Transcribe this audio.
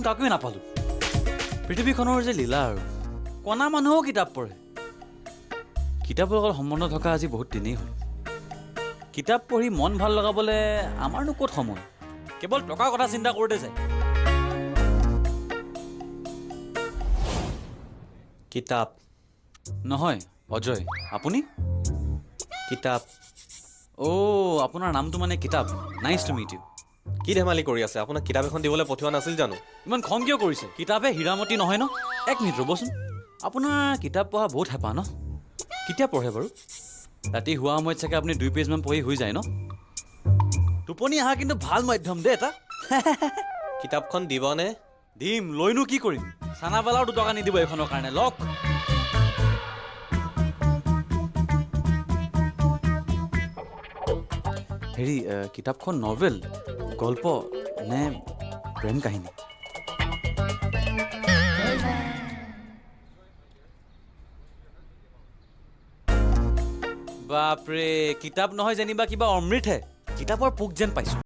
দেখোন কাকোৱে নাপালোঁ। পৃথিৱীখনৰ যে লীলা আৰু কণা মানুহো কিতাপ পঢ়ে। কিতাপৰ লগত সম্বন্ধ থকা আজি বহুত দিনেই হ'ল। কিতাপ পঢ়ি মন ভাল লগাবলৈ আমাৰনো ক'ত সময়, কেৱল টকাৰ কথা চিন্তা কৰোঁতে যায়। কিতাপ নহয় অজয়, আপুনি? কিতাপ আপোনাৰ নামটো মানে কিতাপ। Nice to meet you. কি ধেমালি কৰি আছে? আপোনাক কিতাপ এখন দিবলৈ পঠিওৱা নাছিল জানো? ইমান খং কিয় কৰিছে? কিতাপে হীৰামতি নহয় ন? এক মিনিট ৰ'বচোন। আপোনাৰ কিতাপ পঢ়া বহুত হেঁপাহ ন? কেতিয়া পঢ়ে বাৰু? ৰাতি শোৱা সময়ত চাগে আপুনি 2 পেজমান পঢ়ি হৈ যায় ন? টোপনি অহা কিন্তু ভাল মাধ্যম দেই এটা। কিতাপখন দিবনে? দিম, লৈনো কি কৰিম? চানাবালাও 2 টকা নিদিব এইখনৰ কাৰণে। লওক। হেৰি, কিতাপখন নভেল, গল্প নে প্ৰেম কাহিনী? বাপৰে, কিতাপ নহয় যেনিবা কিবা অমৃতহে। কিতাপৰ পোক যেন পাইছোঁ।